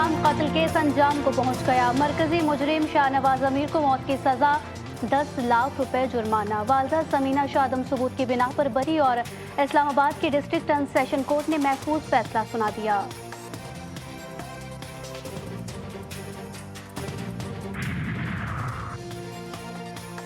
नाम कत्ल केस अंजाम को पहुंच गया। मरकजी मुजरिम शाहनवाज अमीर को मौत की सजा, 10 लाख रुपए जुर्माना। वालदा समीना शादम सबूत की बिना पर बरी और इस्लामाबाद के डिस्ट्रिक्ट एंड सेशन कोर्ट ने महफूज फैसला सुना दिया।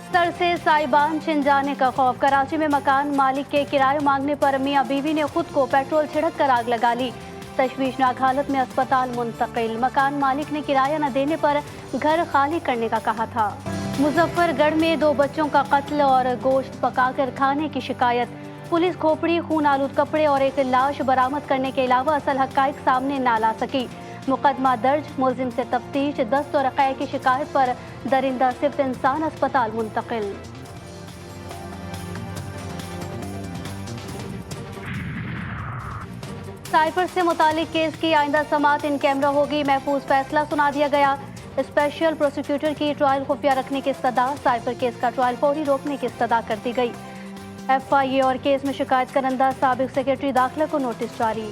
सर से साइबान छिन जाने का खौफ। कराची में मकान मालिक के किराए मांगने पर मियां बीवी ने खुद को पेट्रोल छिड़क कर आग लगा ली। तशवीशनाक हालत में अस्पताल मुंतकिल। मकान मालिक ने किराया न देने पर घर खाली करने का कहा था। मुजफ्फरगढ़ में 2 बच्चों का कत्ल और गोश्त पकाकर खाने की शिकायत। पुलिस खोपड़ी, खून आलूद कपड़े और एक लाश बरामद करने के अलावा असल हकाइक सामने न ला सकी। मुकदमा दर्ज, मुलजिम से तफ्तीश। दस्त और क़ै की शिकायत पर दरिंदा सिफ्त इंसान अस्पताल मुंतकिल। साइप्रस से मुतालिक केस की आइंदा समाअत इन कैमरा होगी। महफूज फैसला सुना दिया गया। स्पेशल प्रोसिक्यूटर की ट्रायल खुफिया रखने की इस्तदा। साइपर केस का ट्रायल फौरी रोकने की इस्तदा कर दी गई। FIA और केस में शिकायत करंदा साबिक सेक्रेटरी दाखिला को नोटिस जारी।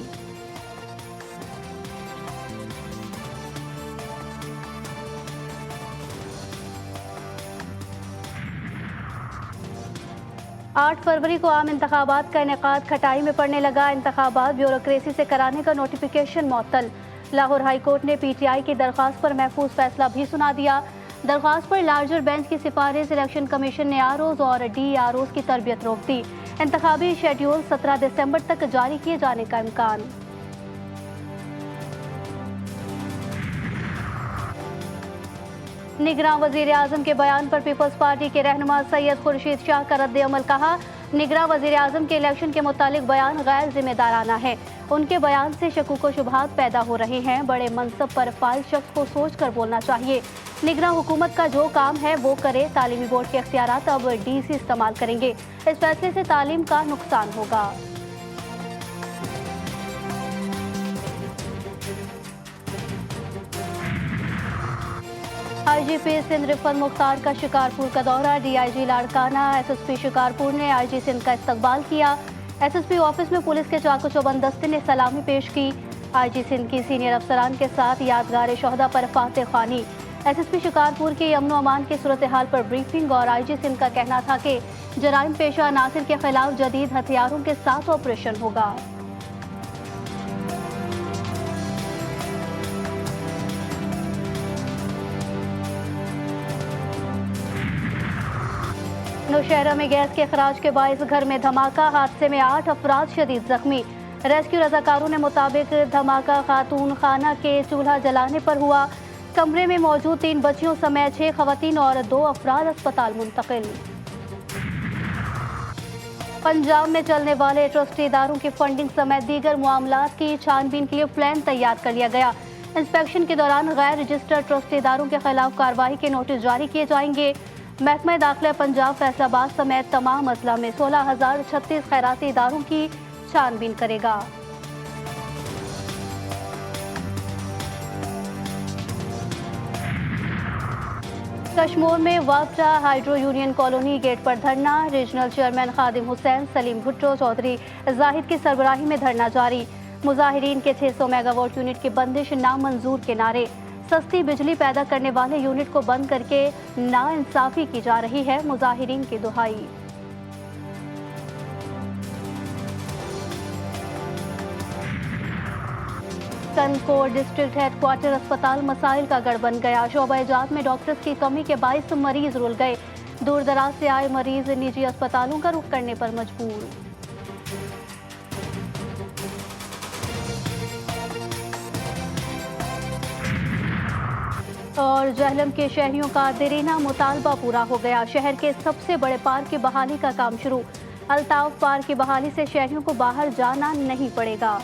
आठ फरवरी को आम इंतखाबात का इनेकाद खटाई में पड़ने लगा। इंतखाबात ब्यूरोक्रेसी से कराने का नोटिफिकेशन मुअत्तल। लाहौर हाई कोर्ट ने PTI की दरख्वास्त पर महफूज फैसला भी सुना दिया। दरख्वास्त पर लार्जर बेंच की सिफारिश इलेक्शन कमीशन ने ROs और DROs की तरबियत रोक दी। इंतखाबी शेड्यूल 17 दिसंबर तक जारी किए जाने का इम्कान। निगरान वजीर आजम के बयान पर पीपल्स पार्टी के रहनुमा सैयद खुर्शीद शाह का रद्द अमल। कहा, निगरान वजीर आजम के इलेक्शन के मुतालिक बयान गैर जिम्मेदाराना है। उनके बयान से शकूक व शुबहात पैदा हो रहे हैं। बड़े मनसब पर फाइल शख्स को सोच कर बोलना चाहिए। निगरान हुकूमत का जो काम है वो करे। तालीमी बोर्ड के इख्तियारात अब DC इस्तेमाल करेंगे। इस फैसले से तालीम का नुकसान होगा। IGP सिंध रिफत मुख्तार का शिकारपुर का दौरा। DIG लाड़काना, SSP शिकारपुर ने IG सिंध का इस्तकबाल किया। SSP ऑफिस में पुलिस के चाकू चौबंद दस्ते ने सलामी पेश की। IG सिंध की सीनियर अफसरान के साथ यादगार शोहदा पर फातह खानी। SSP शिकारपुर की अमन अमान की सूरत हाल पर ब्रीफिंग और IG सिंध का कहना था कि जराइम पेशा नासिर के खिलाफ जदीद हथियारों के साथ ऑपरेशन होगा। नौशहरा में गैस के अखराज के बायस घर में धमाका। हादसे में 8 अफराद शदीद जख्मी। रेस्क्यू रजाकारों ने मुताबिक धमाका खातून खाना के चूल्हा जलाने पर हुआ। कमरे में मौजूद 3 बच्चियों समेत 6 खवातीन और 2 अफराद अस्पताल मुंतकिल। पंजाब में चलने वाले ट्रस्टी इदारों की फंडिंग समेत दीगर मामलात की छानबीन के लिए प्लान तैयार कर लिया गया। इंस्पेक्शन के दौरान गैर रजिस्टर्ड ट्रस्टी इदारों के खिलाफ कार्रवाई के नोटिस जारी किए जाएंगे। महकमा दाखिला पंजाब फैसलाबाद समेत तमाम अजला में 16,036 खैराती इदारों की छानबीन करेगा। कश्मीर में वापटा हाइड्रो यूनियन कॉलोनी गेट पर धरना। रीजनल चेयरमैन खादिम हुसैन, सलीम भुट्टो, चौधरी जाहिद की सरबराही में धरना जारी। मुजाहिरीन के 600 मेगावाट यूनिट की बंदिश नामंजूर के नारे। सस्ती बिजली पैदा करने वाले यूनिट को बंद करके नाइंसाफी की जा रही है, मुजाहिरीन की दुहाई। कनकोट डिस्ट्रिक्ट हेडक्वार्टर अस्पताल मसाइल का गढ़ बन गया। शोबा-ए-जात में डॉक्टर्स की कमी के बाइस मरीज रुल गए। दूर दराज से आए मरीज निजी अस्पतालों का रुख करने पर मजबूर। और जहलम के शहरियों का देरीना मुतालबा पूरा हो गया। शहर के सबसे बड़े पार्क की बहाली का काम शुरू। अल्ताफ पार्क की बहाली से शहरियों को बाहर जाना नहीं पड़ेगा।